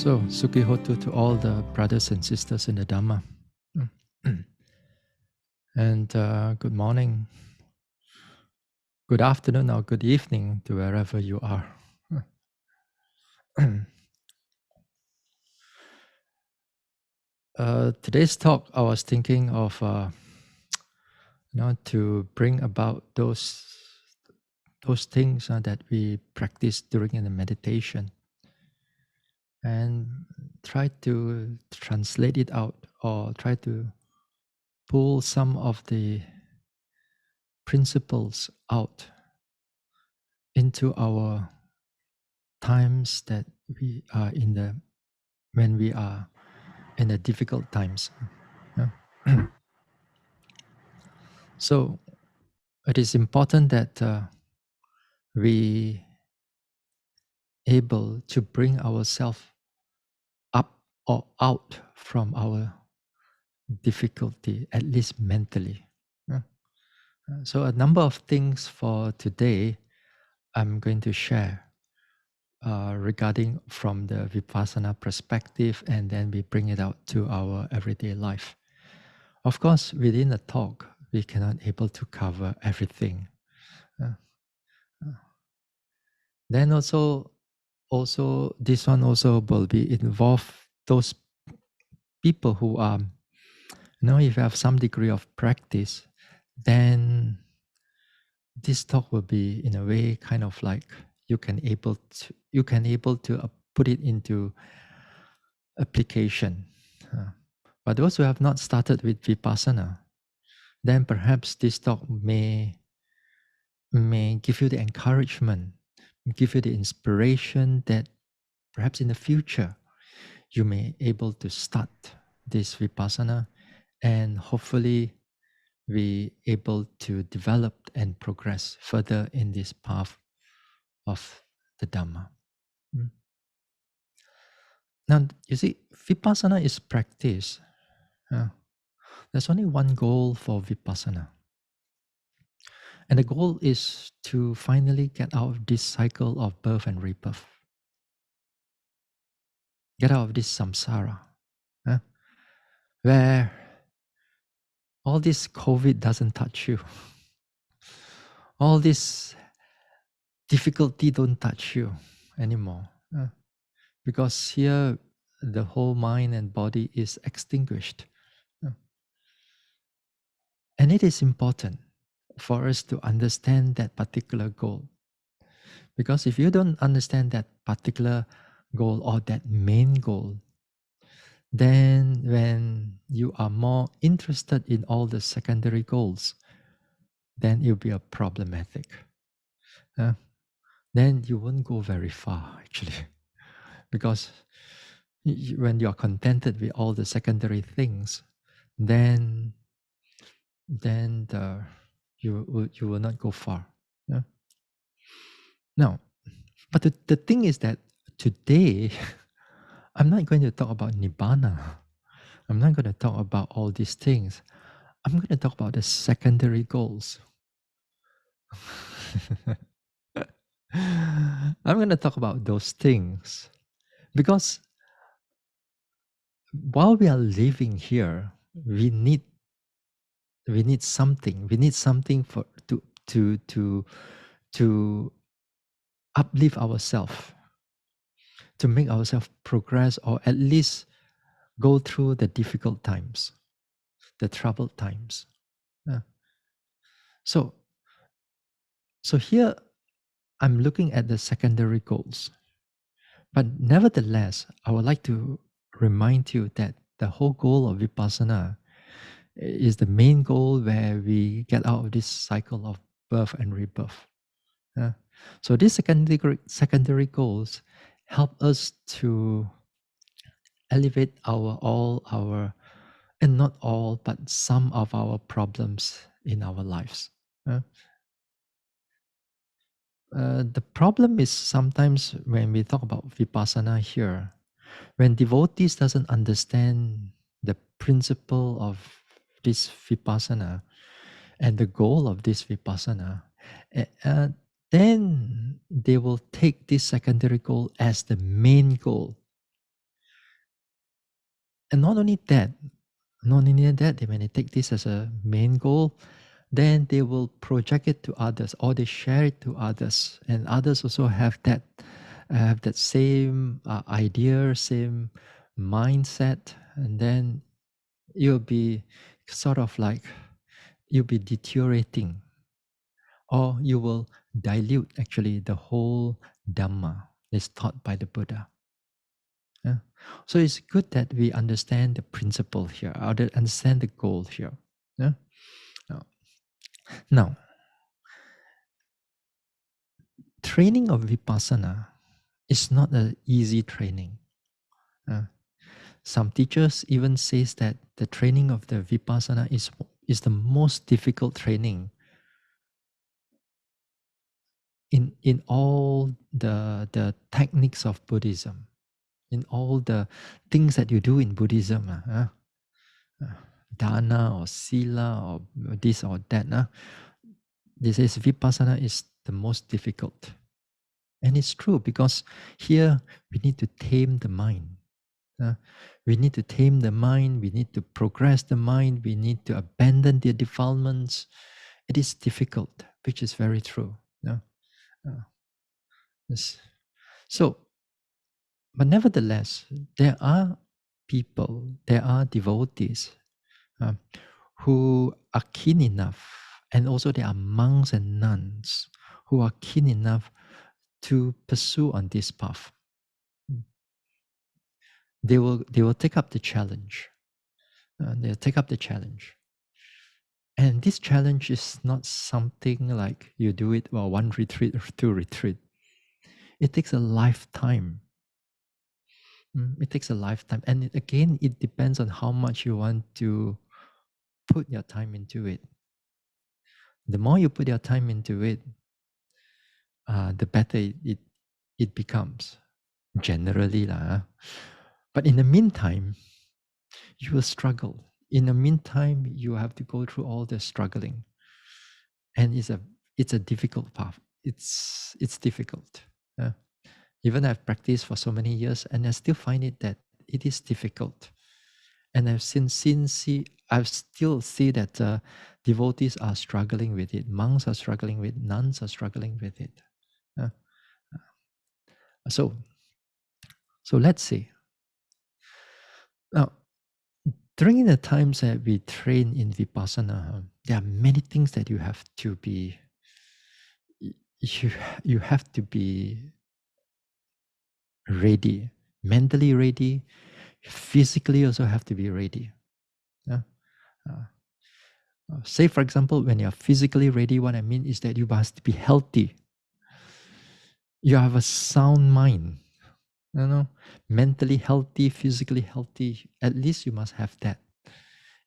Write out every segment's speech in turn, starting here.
So, Sukihotu to all the brothers and sisters in the Dhamma. And good morning, good afternoon, or good evening to wherever you are. Today's talk, I was thinking of to bring about those things that we practice during the meditation, and try to translate it out, or try to pull some of the principles out into our times that we are when we are in the difficult times. Yeah. So it is important that we able to bring ourselves up or out from our difficulty, at least mentally. Yeah. So a number of things for today I'm going to share regarding from the Vipassanā perspective, and then we bring it out to our everyday life. Of course, within a talk, we cannot able to cover everything. Then also this one also will be involve those people who are, if you have some degree of practice, then this talk will be in a way kind of like you can able to put it into application. But those who have not started with Vipassana, then perhaps this talk may give you the encouragement, give you the inspiration that perhaps in the future you may able to start this Vipassana, and hopefully be able to develop and progress further in this path of the Dhamma. Now, you see, Vipassana is practice. There's only one goal for Vipassana. And the goal is to finally get out of this cycle of birth and rebirth. Get out of this samsara, where all this COVID doesn't touch you. All this difficulty don't touch you anymore. Because here the whole mind and body is extinguished. And it is important for us to understand that particular goal. Because if you don't understand that particular goal or that main goal, then when you are more interested in all the secondary goals, then it'll be a problematic. Then you won't go very far, actually. Because when you are contented with all the secondary things, then you will not go far. Now, but the thing is that today, I'm not going to talk about Nibbana. I'm not going to talk about all these things. I'm going to talk about the secondary goals. I'm going to talk about those things because while we are living here, we need something. We need something for to uplift ourselves, to make ourselves progress, or at least go through the difficult times, the troubled times. So here I'm looking at the secondary goals. But nevertheless, I would like to remind you that the whole goal of Vipassana is the main goal where we get out of this cycle of birth and rebirth. So these secondary goals help us to elevate and not all, but some of our problems in our lives. The problem is sometimes when we talk about Vipassana here, when devotees doesn't understand the principle of this Vipassana and the goal of this Vipassana, then they will take this secondary goal as the main goal. And when they take this as a main goal, then they will project it to others or they share it to others, and others also have that same idea, same mindset, and then you'll be sort of like you'll be deteriorating, or you will dilute actually the whole Dhamma that's taught by the Buddha. Yeah. So it's good that we understand the principle here, or understand the goal here. Yeah. Now, now, training of Vipassana is not an easy training. Uh, some teachers even says that the training of the Vipassana is the most difficult training in all the techniques of Buddhism, in all the things that you do in Buddhism. Dana or Sila or this or that. This is Vipassana is the most difficult. And it's true because here we need to tame the mind. We need to tame the mind, we need to progress the mind, we need to abandon the defilements. It is difficult, which is very true. Uh, yes. So, but nevertheless, there are people, there are devotees uh, who are keen enough, and also there are monks and nuns who are keen enough to pursue on this path. They will take up the challenge. They'll take up the challenge. And this challenge is not something like you do it well, one retreat or two retreat. It takes a lifetime. It takes a lifetime. And again, it depends on how much you want to put your time into it. The more you put your time into it, the better it becomes, generally. But in the meantime, you will struggle. In the meantime, you have to go through all the struggling. And it's a difficult path. It's difficult. Even I've practiced for so many years, and I still find it that it is difficult. And I've still see that devotees are struggling with it, monks are struggling with, nuns are struggling with it. Uh, so let's see. Now, during the times that we train in Vipassana, there are many things that you have to be you you have to be ready, mentally ready, physically also have to be ready. Yeah? Uh, say, for example, when you're physically ready, what I mean is that you must be healthy. You have a sound mind, mentally healthy, physically healthy. At least you must have that.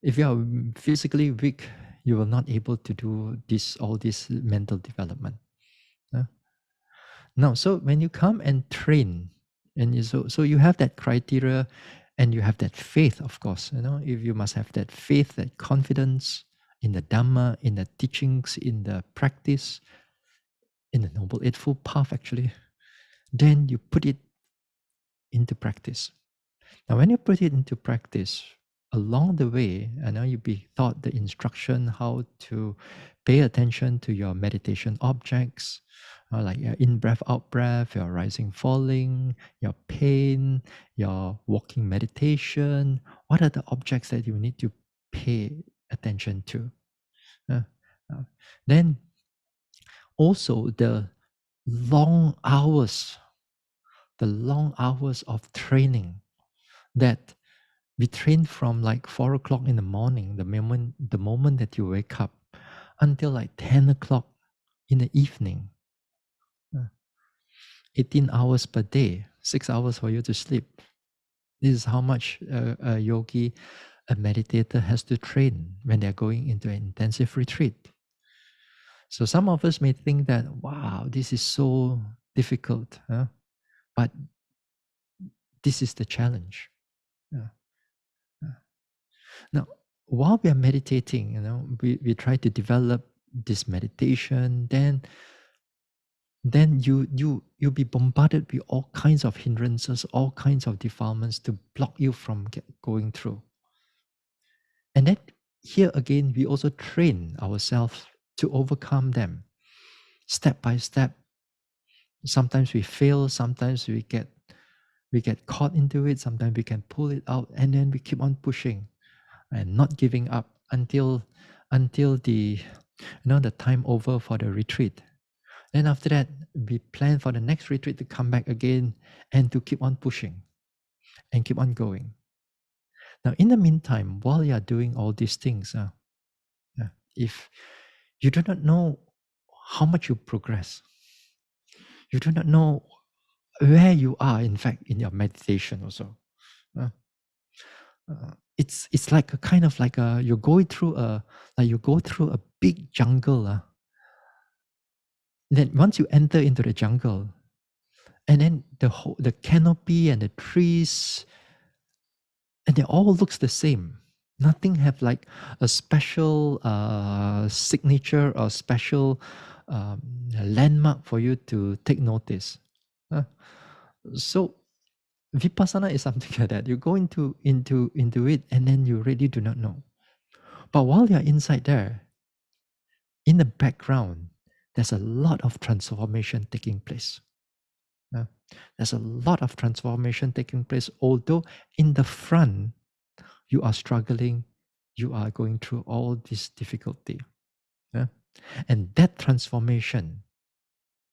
If you are physically weak, you will not able to do all this mental development. Now, so when you come and train, and so you have that criteria, and you have that faith, of course. If you must have that faith, that confidence in the Dhamma, in the teachings, in the practice, in the Noble Eightfold Path, actually, then you put it into practice. Now, when you put it into practice, along the way, you'll be taught the instruction how to pay attention to your meditation objects, like your in-breath, out-breath, your rising, falling, your pain, your walking meditation. What are the objects that you need to pay attention to? Uh, uh, then also the long hours of training that we train from like 4 o'clock in the morning, the moment that you wake up, until like 10 o'clock in the evening. Uh, 18 hours per day, 6 hours for you to sleep. This is how much a yogi, a meditator has to train when they're going into an intensive retreat. So some of us may think that, wow, this is so difficult, but this is the challenge. Yeah. Now, while we are meditating, we try to develop this meditation, then then you'll be bombarded with all kinds of hindrances, all kinds of defilements to block you from going through. And then here again, we also train ourselves to overcome them step by step. Sometimes we fail, sometimes we get caught into it, sometimes we can pull it out, and then we keep on pushing and not giving up until the the time over for the retreat. Then after that, we plan for the next retreat to come back again and to keep on pushing and keep on going. Now, in the meantime, while you are doing all these things, if you do not know how much you progress, you do not know where you are, in fact, in your meditation also. Uh, it's like a kind of like a you're going through a like you go through a big jungle. Then once you enter into the jungle, and then the canopy and the trees, and it all looks the same. Nothing have like a special signature or special landmark for you to take notice. Uh, so Vipassana is something like that. You go into it, and then you really do not know. But while you're inside there, in the background, there's a lot of transformation taking place. There's a lot of transformation taking place. Although in the front, you are struggling, you are going through all this difficulty. And that transformation,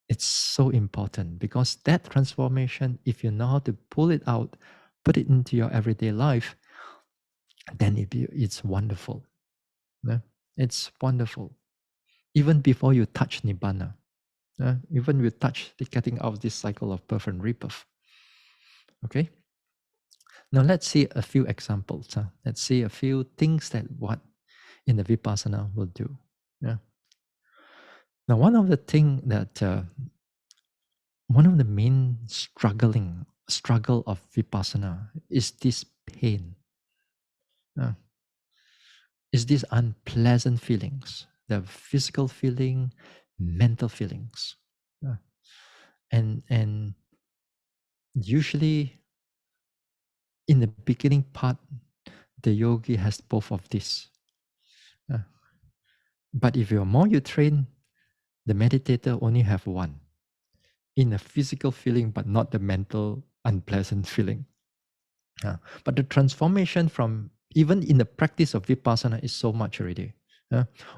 it's so important, because that transformation, if you know how to pull it out, put it into your everyday life, then it's wonderful. It's wonderful. Even before you touch Nibbana, even you touch the getting out of this cycle of birth and rebirth. Okay? Now let's see a few examples. Let's see a few things that what in the Vipassana will do. Yeah. Now one of the thing that one of the main struggle of Vipassana is this pain. Is these unpleasant feelings, the physical feeling, mental feelings. And usually in the beginning part, the yogi has both of this. But if you're more you train, the meditator only have one. In the physical feeling, but not the mental unpleasant feeling. But the transformation from even in the practice of Vipassana is so much already.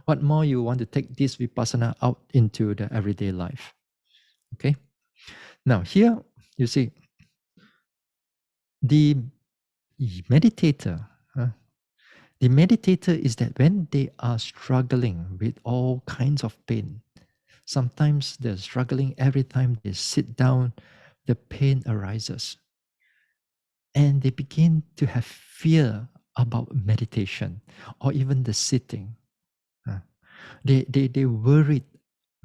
What more you want to take this Vipassana out into the everyday life? Okay. Now here you see the meditator. The meditator is that when they are struggling with all kinds of pain, sometimes they're struggling every time they sit down, the pain arises. And they begin to have fear about meditation or even the sitting. They worried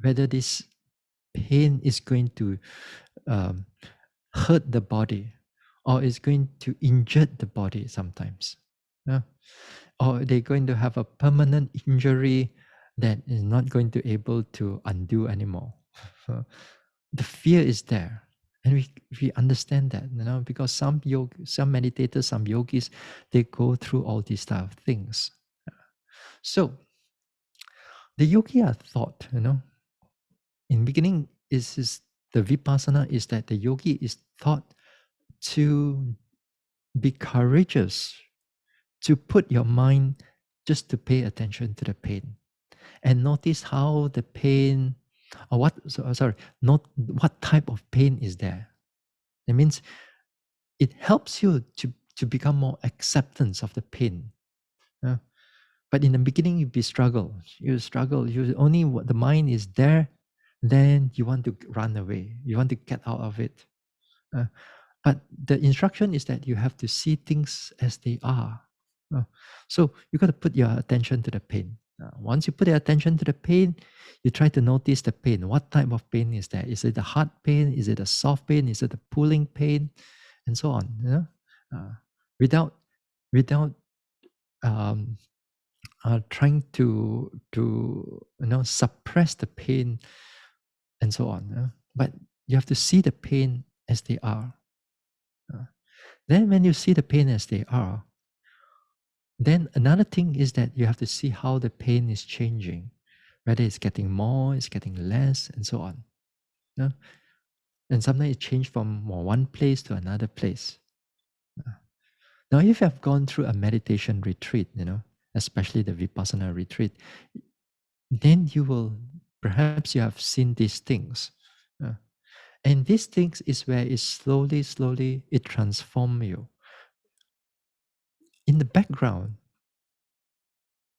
whether this pain is going to um, hurt the body or is going to injure the body sometimes. Or they're going to have a permanent injury that is not going to able to undo anymore. The fear is there. And we understand that, because some meditators, some yogis, they go through all these type of things. So the yogi are thought, in beginning is the Vipassana is that the yogi is taught to be courageous, to put your mind just to pay attention to the pain and notice how the pain, or not what type of pain is there. That means it helps you to become more acceptance of the pain. But in the beginning, you struggle. You only the mind is there, then you want to run away. You want to get out of it. But the instruction is that you have to see things as they are. So you got to put your attention to the pain. Once you put your attention to the pain, you try to notice the pain. What type of pain is there? Is it a hard pain? Is it a soft pain? Is it a pulling pain? And so on. Without um, trying to suppress the pain and so on. But you have to see the pain as they are. Uh, Then, when you see the pain as they are, then another thing is that you have to see how the pain is changing, whether it's getting more, it's getting less, and so on. Yeah? And sometimes it changes from one place to another place. Now, if you have gone through a meditation retreat, especially the Vipassana retreat, then you will, perhaps you have seen these things. Uh, and these things is where it slowly, slowly, it transforms you. In the background,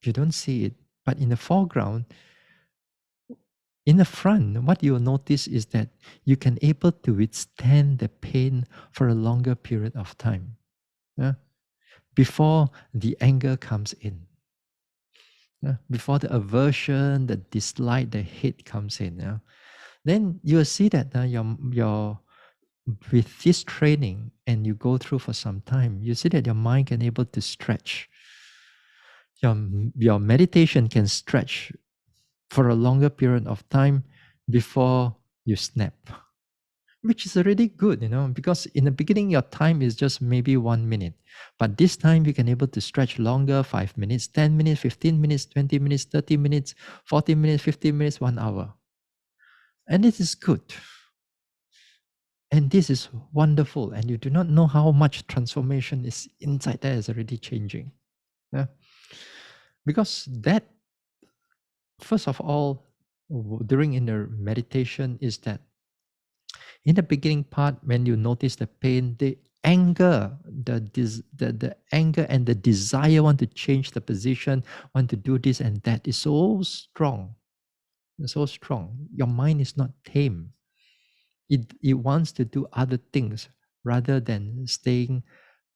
you don't see it, but in the foreground, in the front, what you'll notice is that you can able to withstand the pain for a longer period of time. Yeah? Before the anger comes in. Yeah? Before the aversion, the dislike, the hate comes in. Yeah? Then you'll see that your with this training and you go through for some time, you see that your mind can able to stretch. Your, your meditation can stretch for a longer period of time before you snap, which is already good, because in the beginning your time is just maybe 1 minute, but this time you can able to stretch longer, 5 minutes, 10 minutes, 15 minutes, 20 minutes, 30 minutes, 40 minutes, 50 minutes, 1 hour. And this is good. And this is wonderful. And you do not know how much transformation is inside there is already changing. Yeah? Because that, first of all, during in the meditation is that in the beginning part, when you notice the pain, the anger, the anger and the desire want to change the position, want to do this and that is so strong. It's so strong. Your mind is not tame. It wants to do other things rather than staying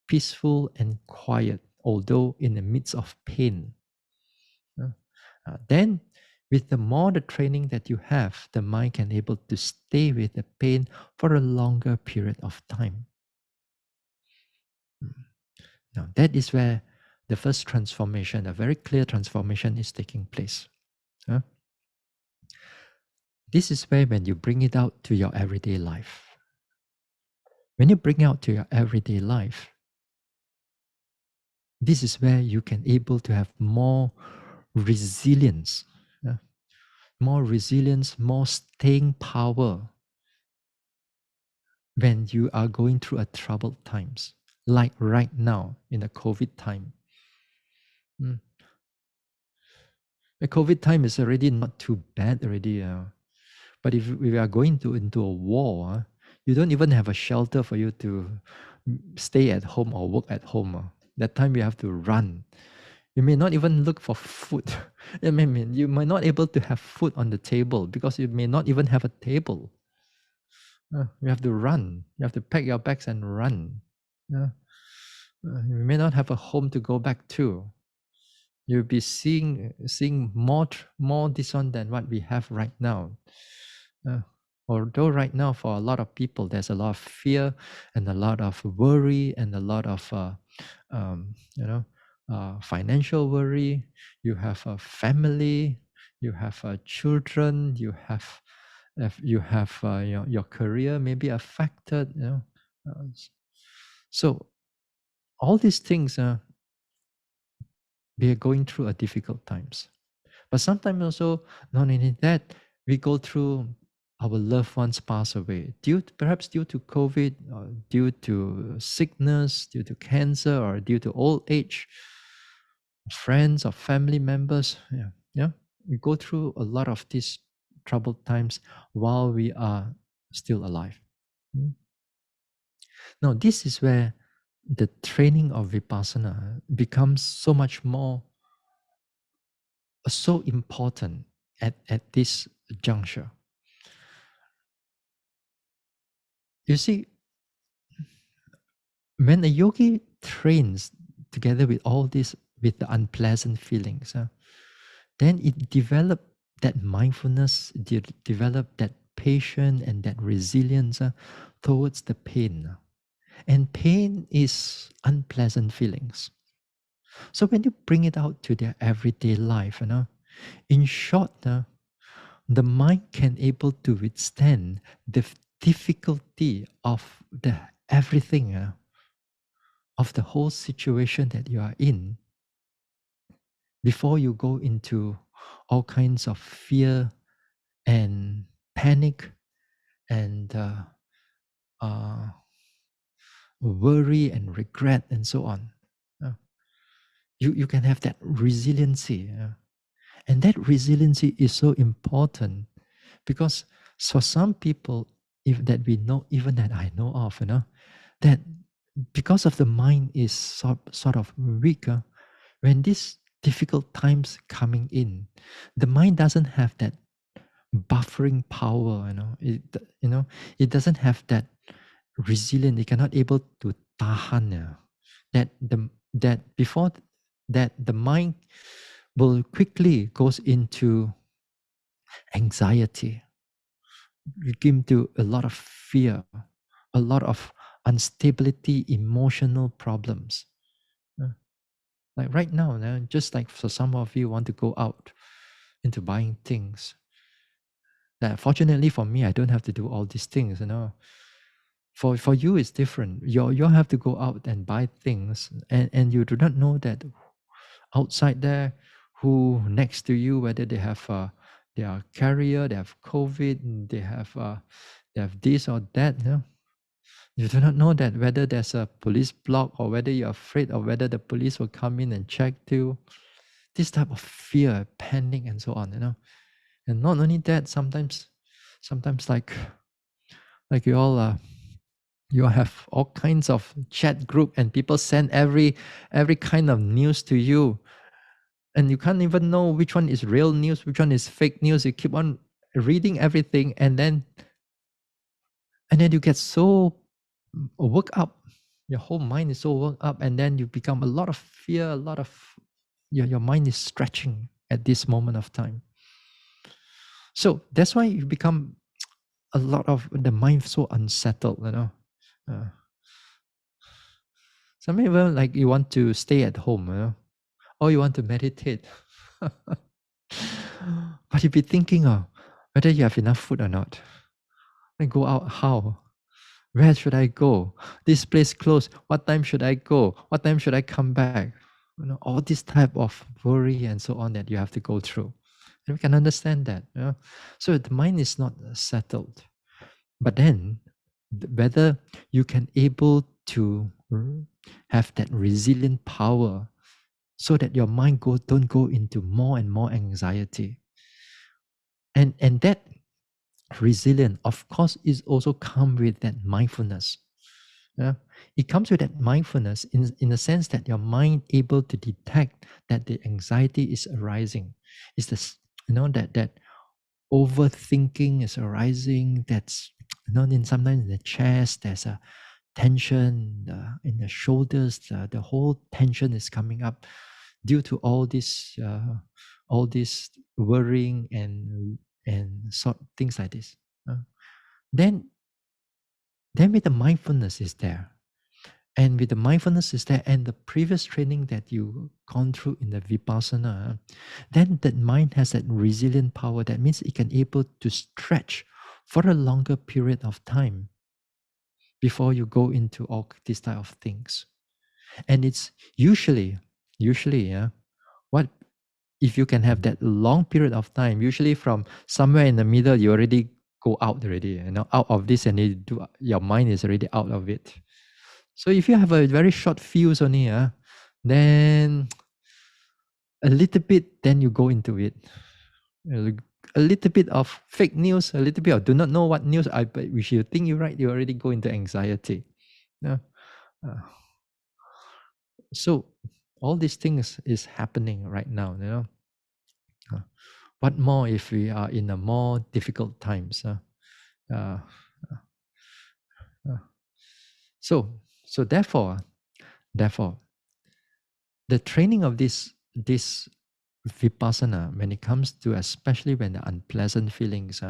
peaceful and quiet, although in the midst of pain. Then, with the more the training that you have, the mind can able to stay with the pain for a longer period of time. Now, that is where the first transformation, a very clear transformation, is taking place. This is where when you bring it out to your everyday life. When you bring out to your everyday life, this is where you can able to have more resilience, more staying power when you are going through a troubled times, like right now in the COVID time. The COVID time is already not too bad already. But if we are going into a war, you don't even have a shelter for you to stay at home or work at home. That time you have to run. You may not even look for food. I mean, you might not able to have food on the table because you may not even have a table. You have to run. You have to pack your bags and run. You may not have a home to go back to. You'll be seeing more this one than what we have right now. Although right now for a lot of people there's a lot of fear and a lot of worry and a lot of financial worry. You have a family, you have children, you have your career maybe affected. So all these things we are going through a difficult times. But sometimes also, not only that, we go through our loved ones pass away, perhaps due to COVID, or due to sickness, due to cancer, or due to old age, friends or family members. Yeah. We go through a lot of these troubled times while we are still alive. Now, this is where the training of Vipassana becomes so much more so important at this juncture. You see, when a yogi trains together with all this, with the unpleasant feelings, then it develop that mindfulness, develop that patience and that resilience towards the pain. And pain is unpleasant feelings. So when you bring it out to their everyday life, in short, the mind can able to withstand the difficulty of the everything, of the whole situation that you are in, before you go into all kinds of fear and panic and uh, worry and regret and so on. Uh, you can have that resiliency. And that resiliency is so important because for some people, if that we know, even that I know of, that because of the mind is sort of weaker, when these difficult times coming in, the mind doesn't have that buffering power, it doesn't have that resilient, it cannot able to tahan, that before that the mind will quickly goes into anxiety, into a lot of fear, a lot of instability, emotional problems. Uh, Like right now, just like for some of you want to go out into buying things. That fortunately for me, I don't have to do all these things. For you, it's different. You have to go out and buy things, and you do not know that outside there, who next to you, whether they have they are carrier, they have COVID, they have this or that. You do not know that whether there's a police block or whether you're afraid of whether the police will come in and check you. This type of fear, panic, and so on. And not only that, sometimes like you all have all kinds of chat group and people send every kind of news to you, and you can't even know which one is real news, which one is fake news. You keep on reading everything, and then you get so worked up. Your whole mind is so worked up, and then you become a lot of fear, a lot of your mind is stretching at this moment of time. So that's why you become a lot of the mind so unsettled. Uh, some people like you want to stay at home, or you want to meditate. But you be thinking of whether you have enough food or not. And go out how? Where should I go? This place closed. What time should I go? What time should I come back? All this type of worry and so on that you have to go through. And we can understand that. So the mind is not settled. But then, whether you can able to have that resilient power so that your mind don't go into more and more anxiety. And that resilient, of course, is also come with that mindfulness. Yeah? It comes with that mindfulness in the sense that your mind able to detect that the anxiety is arising. It's this, that overthinking is arising. That's sometimes in the chest there's a tension in the shoulders. The whole tension is coming up due to all this worrying and sort things like this. Then with the mindfulness is there, and with the mindfulness is there, and the previous training that you gone through in the Vipassanā, then that mind has that resilient power. That means it can able to stretch for a longer period of time before you go into all these type of things. And it's usually, what if you can have that long period of time, usually from somewhere in the middle, you already go out already, out of this, and your mind is already out of it. So if you have a very short fuse only, then a little bit, then you go into it. A little bit of fake news, a little bit of do not know what news, but we should think you're right, you already go into anxiety. Uh, so all these things is happening right now. What more if we are in a more difficult times? Uh, uh, so therefore, the training of this Vipassana, when it comes to, especially when the unpleasant feelings,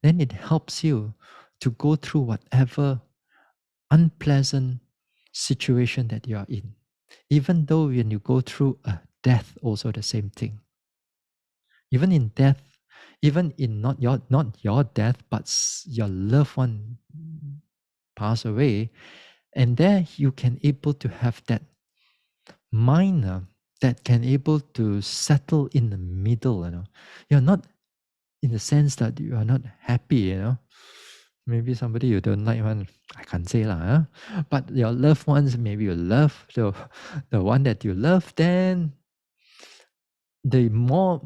then it helps you to go through whatever unpleasant situation that you are in. Even though when you go through a death, also the same thing. Even in death, Even in not your death, but your loved one pass away, and there you can able to have that mind that can able to settle in the middle. You're not in the sense that you are not happy. Maybe somebody you don't like one, I can't say lah, but your loved ones, maybe you love the one that you love, then the more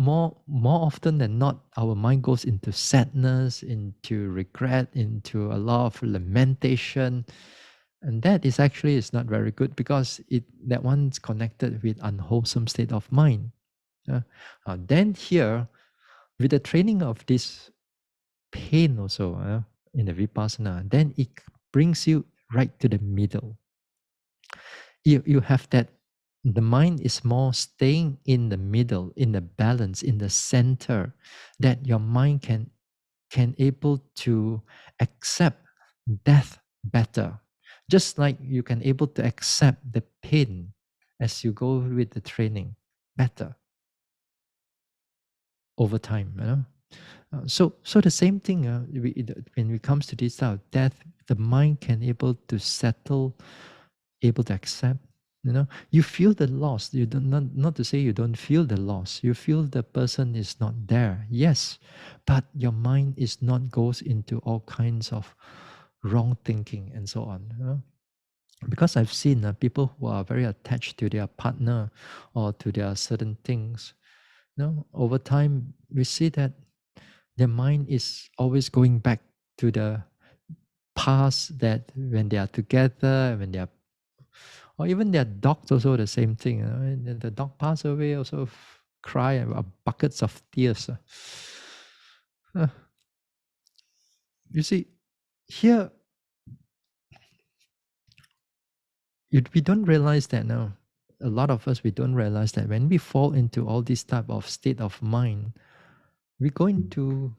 often than not, our mind goes into sadness, into regret, into a lot of lamentation, and that is actually is not very good because that one's connected with unwholesome state of mind. Then here, with the training of this pain also in the vipassana, then it brings you right to the middle. You have that the mind is more staying in the middle, in the balance, in the center, that your mind can able to accept death better, just like you can able to accept the pain as you go with the training better over time. So the same thing when it comes to this type of death, the mind can able to settle, able to accept. You feel the loss. You don't not to say you don't feel the loss. You feel the person is not there. Yes, but your mind is not goes into all kinds of wrong thinking and so on. Because I've seen people who are very attached to their partner or to their certain things. Over time we see that their mind is always going back to the past, that when they are together, when they are, or even their dogs also the same thing. The dog pass away also cry buckets of tears. Uh, you see, here we don't realize that now. A lot of us, we don't realize that when we fall into all this type of state of mind, we go into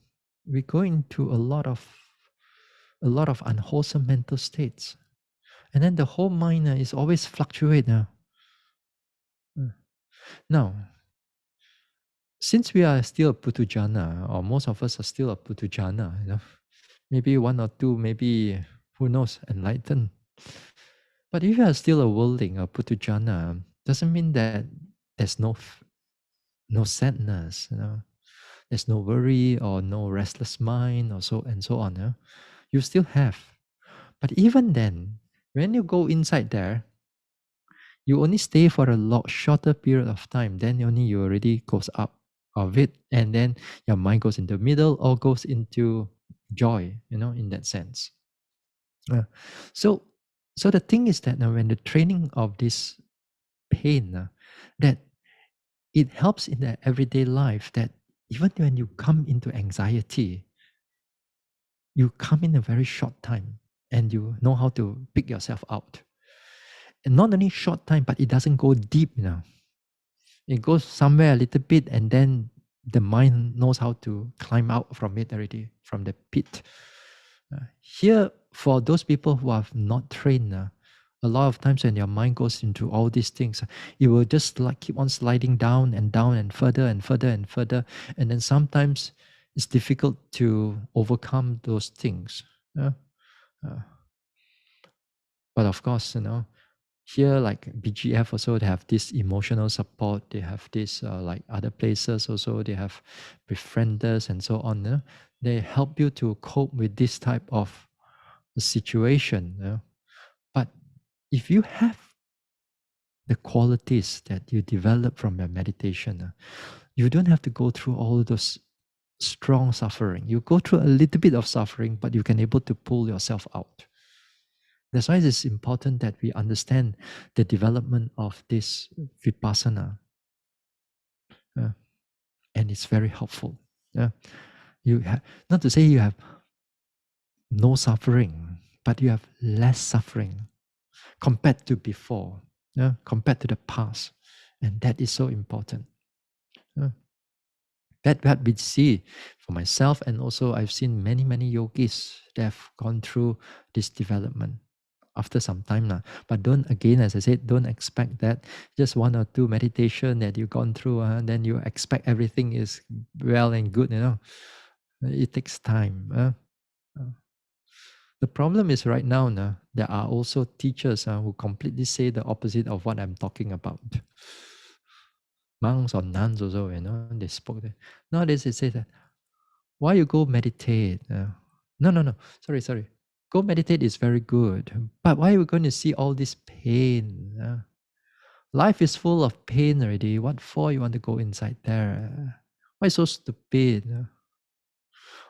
a lot of unwholesome mental states, and then the whole mind is always fluctuate now. Now, since we are still a putujana, or most of us are still a putujana, maybe one or two, maybe who knows, enlightened. But if you are still a worldling or putujana, doesn't mean that there's no sadness. There's no worry or no restless mind or so and so on. You still have. But even then, when you go inside there, you only stay for a lot shorter period of time. Then only you already goes up of it, and then your mind goes into middle or goes into joy. In that sense. Uh, so, so the thing is that now when the training of this pain, that it helps in the everyday life. That even when you come into anxiety, you come in a very short time, and you know how to pick yourself out. And not only short time, but it doesn't go deep. It goes somewhere a little bit, and then the mind knows how to climb out from it already, from the pit. Here, for those people who have not trained, a lot of times when your mind goes into all these things, it will just like keep on sliding down and down and further and further and further. And then sometimes it's difficult to overcome those things. Uh, but of course, here like BGF also, they have this emotional support. They have this like other places also, they have befrienders and so on. They help you to cope with this type of situation. But if you have the qualities that you develop from your meditation, you don't have to go through all those strong suffering. You go through a little bit of suffering, but you can able to pull yourself out. That's why it's important that we understand the development of this vipassana, and it's very helpful. You have, not to say you have no suffering, but you have less suffering compared to before, compared to the past, and that is so important. That what we see for myself, and also I've seen many yogis that have gone through this development. after some time. But don't, again, as I said, don't expect that just one or two meditation that you've gone through, then you expect everything is well and good, It takes time. The problem is right now, there are also teachers who completely say the opposite of what I'm talking about. Monks or nuns also, they spoke there. Nowadays they say that, why you go meditate? No. Sorry. Go meditate is very good. But why are we going to see all this pain? Life is full of pain already. What for you want to go inside there? Why so stupid?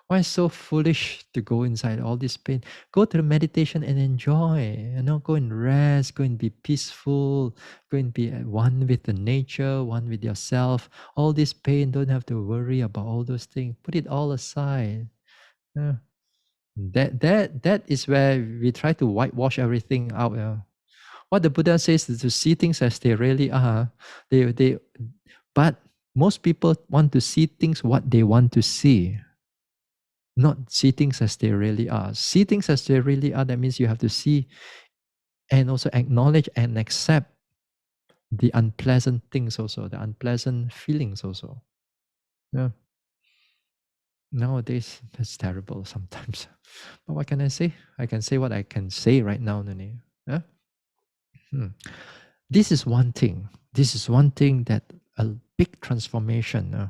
Why so foolish to go inside all this pain? Go to the meditation and enjoy. Go and rest, go and be peaceful, go and be at one with the nature, one with yourself. All this pain, don't have to worry about all those things. Put it all aside. Yeah. That is where we try to whitewash everything out. What the Buddha says is to see things as they really are. But most people want to see things what they want to see, not see things as they really are. See things as they really are, that means you have to see and also acknowledge and accept the unpleasant things also, the unpleasant feelings also. Yeah. Nowadays, that's terrible sometimes. But what can I say? I can say what I can say right now, Nani. Yeah? This is one thing. This is one thing that a big transformation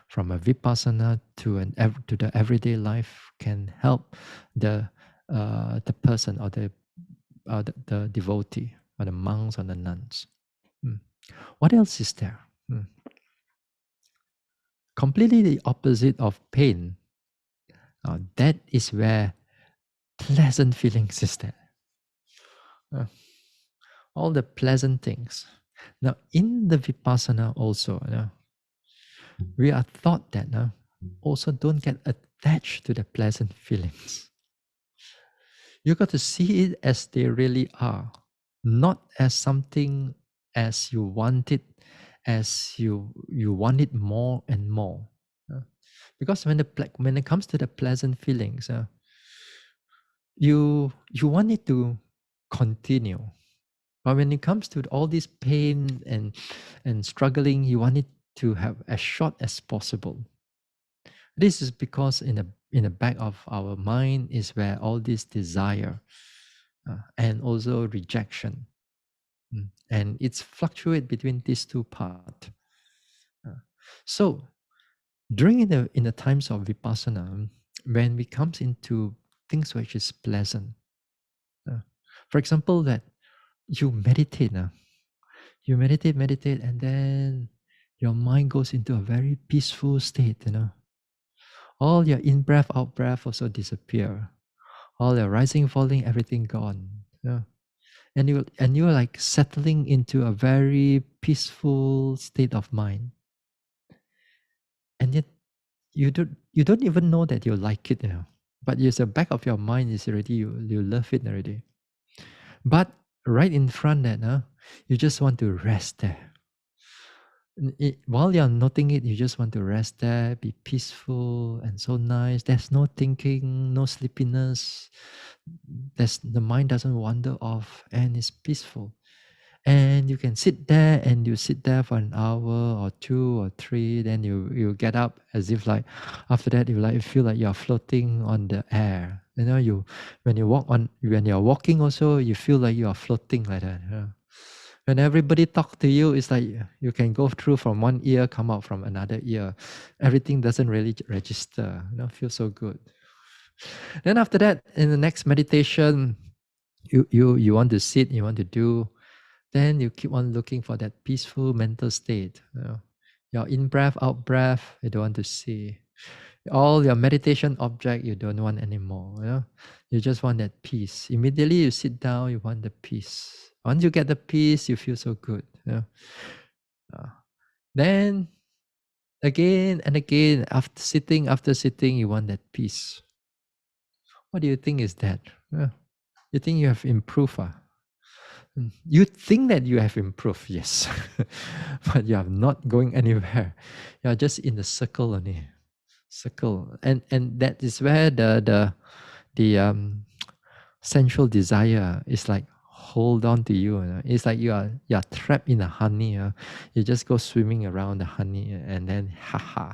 from a Vipassanā to the everyday life can help the person or the devotee or the monks or the nuns. What else is there? Completely the opposite of pain. That is where pleasant feelings is there. All the pleasant things. Now, in the Vipassana also, we are taught that also don't get attached to the pleasant feelings. You got to see it as they really are, not as something as you want it, as you want it more and more. Because when it comes to the pleasant feelings, you want it to continue. But when it comes to all this pain and struggling, you want it to have as short as possible. This is because in the back of our mind is where all this desire and also rejection, and it's fluctuate between these two parts. So during in the times of Vipassana, when we comes into things which is pleasant, for example, that you meditate, you meditate, and then your mind goes into a very peaceful state, all your in-breath, out-breath also disappear. All your rising, falling, everything gone. Yeah. And you're like settling into a very peaceful state of mind. And yet you don't even know that you like it, But it's the back of your mind is already you love it already. But right in front that you just want to rest there. While you're noting it, you just want to rest there, be peaceful and so nice. There's no thinking, no sleepiness. The mind doesn't wander off, and it's peaceful. And you can sit there, and you sit there for an hour or 2 or 3. Then you get up as if like after that you feel like you're floating on the air. When you're walking also you feel like you are floating like that. When everybody talk to you, it's like you can go through from one ear, come out from another ear. Everything doesn't really register. Feel so good. Then after that, in the next meditation, you want to sit, you want to do, then you keep on looking for that peaceful mental state. Your in-breath, out-breath, you don't want to see. All your meditation object, you don't want anymore. You just want that peace. Immediately you sit down, you want the peace. Once you get the peace, you feel so good. Then again and again, after sitting, you want that peace. What do you think is that? You think you have improved? You think that you have improved, yes, but you are not going anywhere. You are just in the circle only, circle, and that is where the sensual desire is like hold on to you. It's like you're trapped in the honey. You just go swimming around the honey and then haha.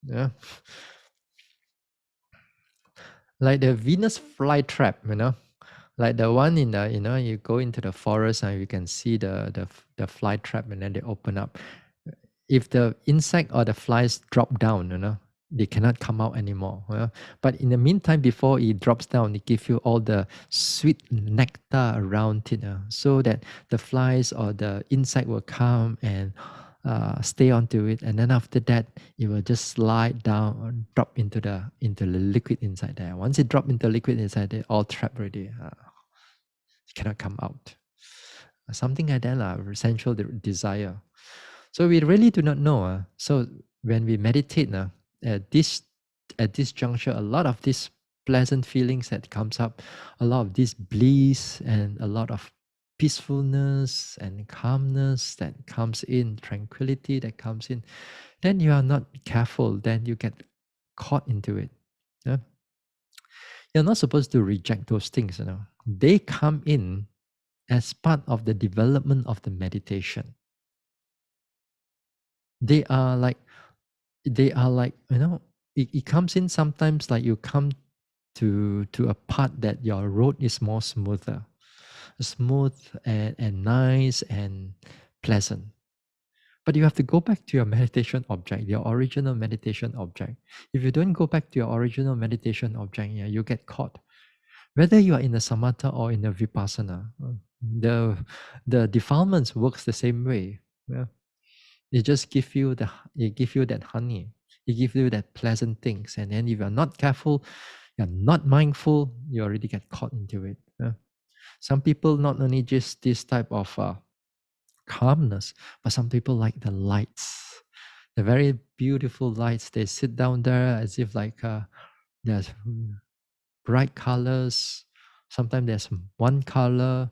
Yeah. Like the Venus flytrap. Like the one in the, you go into the forest and you can see the fly trap and then they open up. If the insect or the flies drop down, they cannot come out anymore. But in the meantime, before it drops down, it gives you all the sweet nectar around it, so that the flies or the insect will come and stay onto it, and then after that, it will just slide down or drop into the liquid inside there. Once it drop into liquid inside there, all trapped already. Cannot come out. Something like that, essential desire. So we really do not know. So when we meditate, at this at this juncture, a lot of these pleasant feelings that comes up, a lot of this bliss and a lot of peacefulness and calmness that comes in, tranquility that comes in, then you are not careful, then you get caught into it. Yeah? You're not supposed to reject those things. They come in as part of the development of the meditation. They are like it comes in sometimes, like you come to a part that your road is more smooth and nice and pleasant. But you have to go back to your meditation object, your original meditation object. If you don't go back to your original meditation object, you get caught. Whether you are in the samatha or in the vipassana, the defilements works the same way. Yeah. It just give you that honey. It gives you that pleasant things. And then if you're not careful, you're not mindful, you already get caught into it. Yeah. Some people not only just this type of calmness, but some people like the lights. The very beautiful lights. They sit down there as if like there's bright colors. Sometimes there's one color,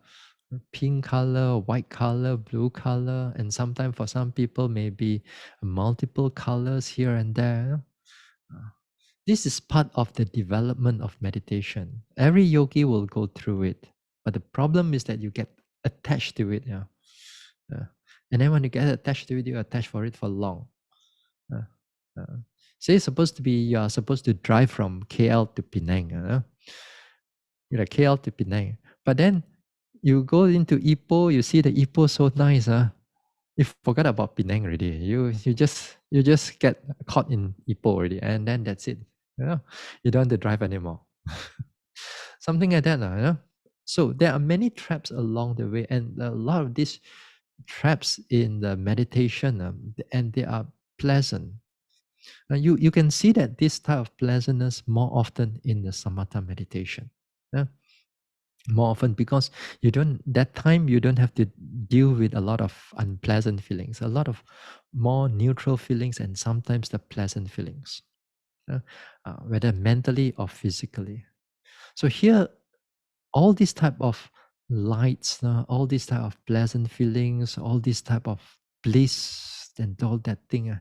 pink color, white color, blue color, and sometimes for some people maybe multiple colors here and there. Uh, This is part of the development of meditation. Every yogi will go through it, but the problem is that you get attached to it. Yeah. And then when you get attached to it, you attach for it for long. Uh, uh, Say it's supposed to be, you are supposed to drive from KL to Penang. KL to Penang. But then you go into Ipoh, you see the Ipoh so nice. You forgot about Penang already. You just get caught in Ipoh already, and then that's it. You don't have to drive anymore. Something like that. So there are many traps along the way, and a lot of these traps in the meditation, and they are pleasant. You can see that this type of pleasantness more often in the samatha meditation. Yeah? More often, because that time you don't have to deal with a lot of unpleasant feelings, a lot of more neutral feelings, and sometimes the pleasant feelings, whether mentally or physically. So here, all these type of lights, all these type of pleasant feelings, all this type of bliss and all that thing,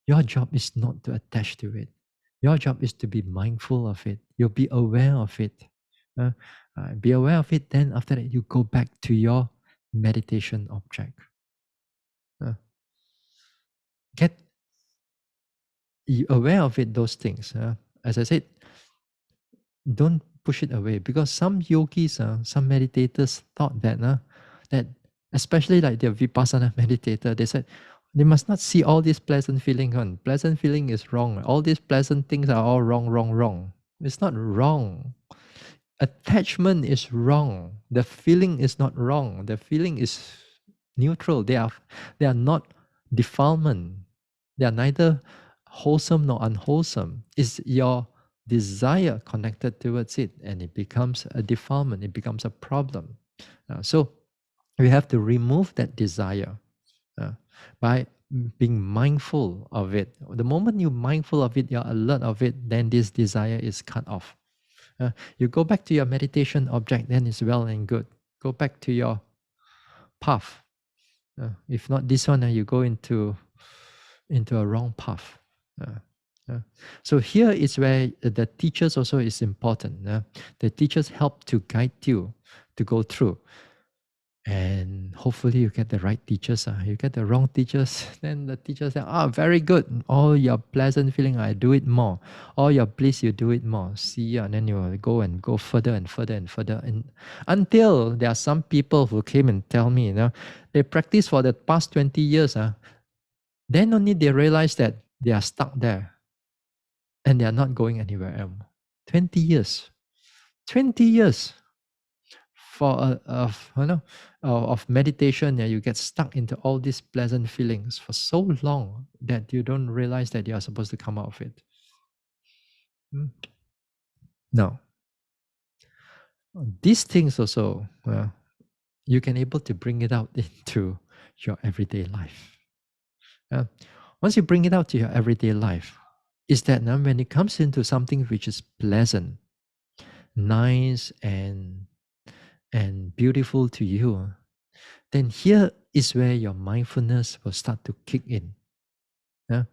your job is not to attach to it. Your job is to be mindful of it. You'll be aware of it. Uh, be aware of it. Then after that, you go back to your meditation object. Uh, get you aware of it. Those things. As I said, don't push it away, because some yogis, some meditators thought that especially like the Vipassana meditator, they said they must not see all these pleasant feeling on. Pleasant feeling is wrong. All these pleasant things are all wrong, wrong, wrong. It's not wrong. Attachment is wrong. The feeling is not wrong. The feeling is neutral. They are not defilement. They are neither wholesome nor unwholesome. It's your desire connected towards it, and it becomes a defilement. It becomes a problem. So we have to remove that desire by being mindful of it. The moment you're mindful of it, you're alert of it, then this desire is cut off. You go back to your meditation object, then it's well and good. Go back to your path. If not this one, you go into a wrong path. Yeah. So here is where the teachers also is important. The teachers help to guide you to go through. And hopefully you get the right teachers. You get the wrong teachers, then the teacher say, very good. All your pleasant feeling, I do it more. All your bliss, you do it more. See, and then you will go and go further and further and further. And until there are some people who came and tell me, they practice for the past 20 years. Then only they realize that they are stuck there and they are not going anywhere else. 20 years. 20 years for of meditation, you get stuck into all these pleasant feelings for so long that you don't realize that you are supposed to come out of it. Mm. Now, these things also, you can able to bring it out into your everyday life. Once you bring it out to your everyday life, is that now when it comes into something which is pleasant, nice, and beautiful to you, then here is where your mindfulness will start to kick in. Yeah?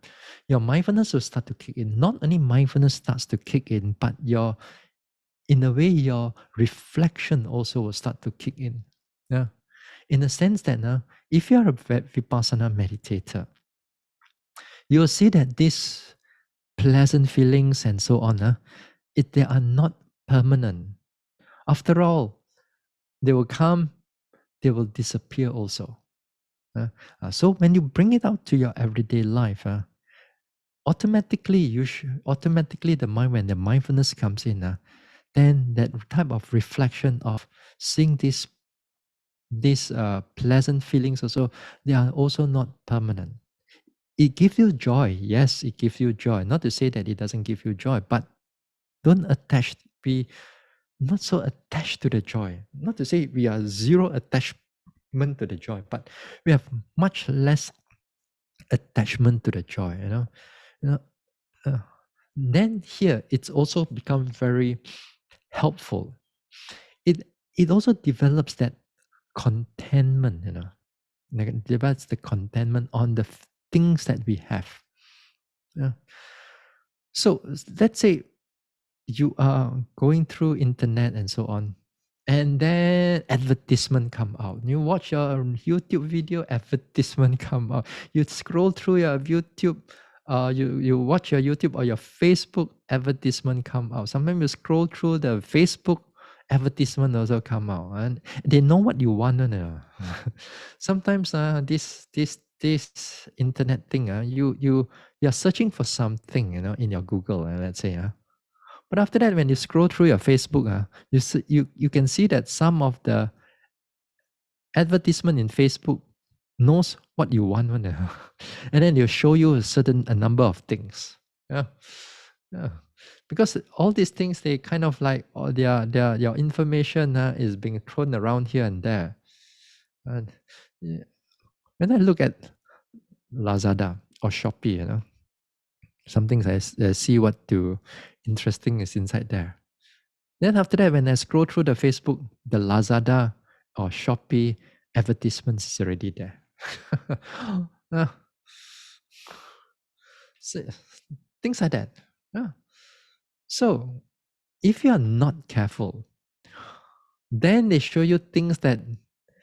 Your mindfulness will start to kick in. Not only mindfulness starts to kick in, but in a way, your reflection also will start to kick in. Yeah? In the sense that if you are a Vipassana meditator, you will see that these pleasant feelings and so on, they are not permanent. After all, they will come, they will disappear also. So when you bring it out to your everyday life, automatically the mind, when the mindfulness comes in, then that type of reflection of seeing these pleasant feelings also, they are also not permanent. It gives you joy. Yes, it gives you joy. Not to say that it doesn't give you joy, but don't be not so attached to the joy. Not to say we are zero attachment to the joy, but we have much less attachment to the joy. You know. Uh, then here it's also become very helpful. It also develops that contentment. Like it develops the contentment on the things that we have. Yeah. So let's say you are going through internet and so on, and then advertisement come out. You watch your YouTube video, advertisement come out. You scroll through your YouTube, you watch your YouTube or your Facebook, advertisement come out. Sometimes you scroll through the Facebook, advertisement also come out, and they know what you want. Sometimes this internet thing, you're searching for something, in your Google, let's say. But after that, when you scroll through your Facebook, you can see that some of the advertisement in Facebook knows what you want, and then they'll show you a number of things. Yeah, yeah. Because all these things, they kind of like your information is being thrown around here and there. And yeah, when I look at Lazada or Shopee, some things I see what interesting is inside there. Then after that, when I scroll through the Facebook, the Lazada or Shopee advertisements is already there. Uh, so, things like that. Yeah. So if you are not careful, then they show you things that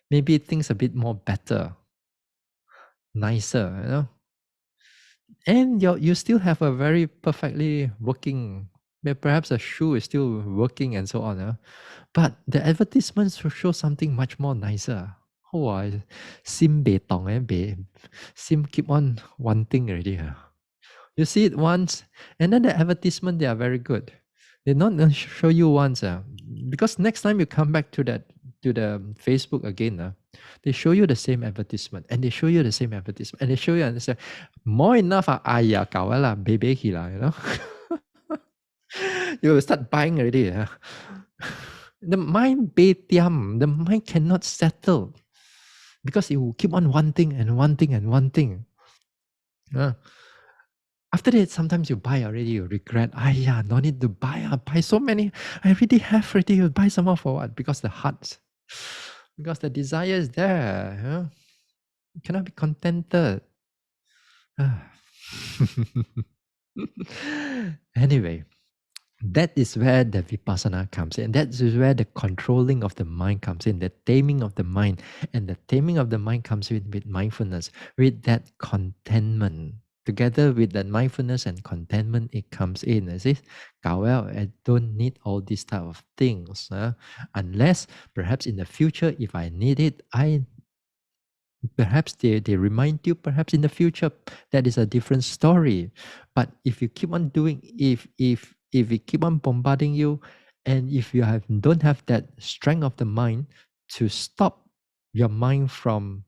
maybe things a bit more better, nicer, and you still have a very perfectly working, perhaps a shoe is still working and so on. But the advertisements will show something much more nicer. Oh, sim bei tong sim keep on wanting already. You see it once, and then the advertisement, they are very good. They not gonna show you once, because next time you come back to the Facebook again, they show you the same advertisement, and they show you the same advertisement, and they show you and they say, more enough, baby you will start buying already. The mind the mind cannot settle because it will keep on wanting and wanting and wanting. After that, sometimes you buy already, you regret. No need to buy. I buy so many. I already have already. You buy some more for what? Because the heart, because the desire is there. You cannot be contented. Anyway, that is where the vipassana comes in. That is where the controlling of the mind comes in, the taming of the mind. And the taming of the mind comes with mindfulness, with that contentment. Together with that mindfulness and contentment, it comes in. It says, well, I don't need all these type of things. Unless perhaps in the future, if I need it, perhaps they remind you perhaps in the future. That is a different story. But if you keep on doing, if we keep on bombarding you, and if you don't have that strength of the mind to stop your mind from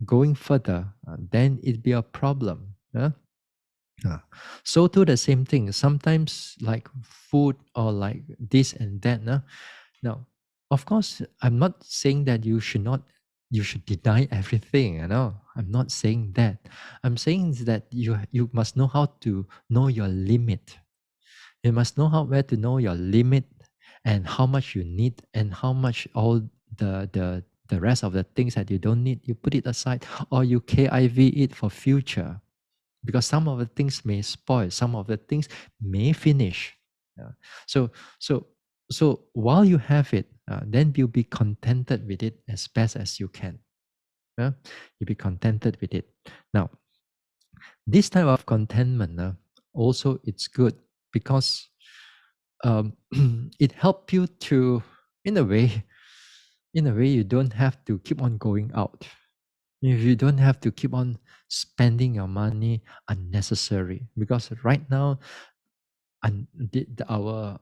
going further, then it'd be a problem. Uh, so too the same thing. Sometimes like food or like this and that. Now, of course, I'm not saying that you should deny everything. I'm not saying that. I'm saying is that you must know how to know your limit. You must know how where to know your limit and how much you need and how much all the rest of the things that you don't need, you put it aside or you KIV it for future, because some of the things may spoil, some of the things may finish. Yeah. So so so while you have it, then you'll be contented with it as best as you can. Yeah? You'll be contented with it. Now, this type of contentment, also it's good because um, it helps you to, in a way, you don't have to keep on going out. If you don't have to keep on spending your money unnecessary, because right now our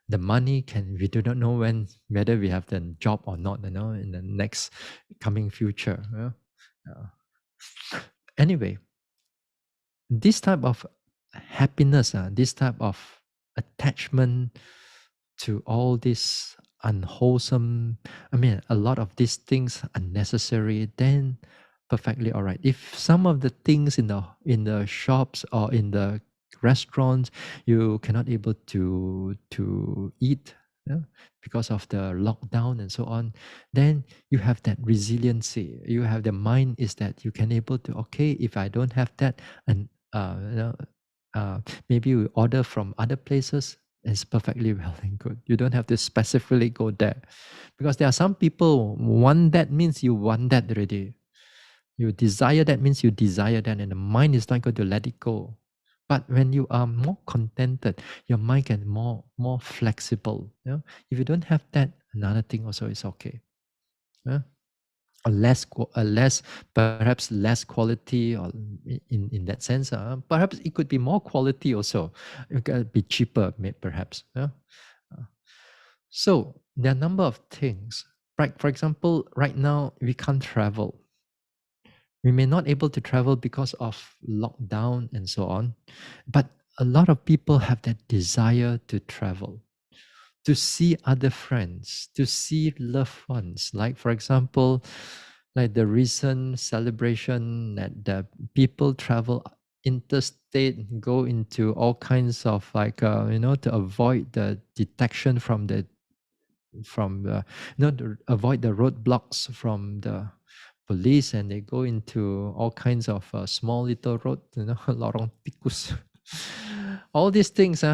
the money can, we do not know when, whether we have the job or not, in the next coming future. Anyway, this type of happiness, this type of attachment to all this unwholesome, I mean, a lot of these things unnecessary, then perfectly all right. If some of the things in the shops or in the restaurants you cannot able to eat, because of the lockdown and so on, then you have that resiliency. You have the mind is that you can able to, okay, if I don't have that, and maybe you order from other places. It's perfectly well and good. You don't have to specifically go there, because there are some people want that means you want that already. You desire that means you desire that, and the mind is not going to let it go. But when you are more contented, your mind can more flexible. If you don't have that, another thing also is okay. Yeah? A less perhaps less quality, or in that sense, perhaps it could be more quality also. It could be cheaper, perhaps. Uh, so there are a number of things, right? For example, right now we can't travel. We may not able to travel because of lockdown and so on, but a lot of people have that desire to travel, to see other friends, to see loved ones. Like, for example, like the recent celebration that the people travel interstate, go into all kinds of like, to avoid the detection to avoid the roadblocks from the police, and they go into all kinds of small little road, lorong tikus. All these things,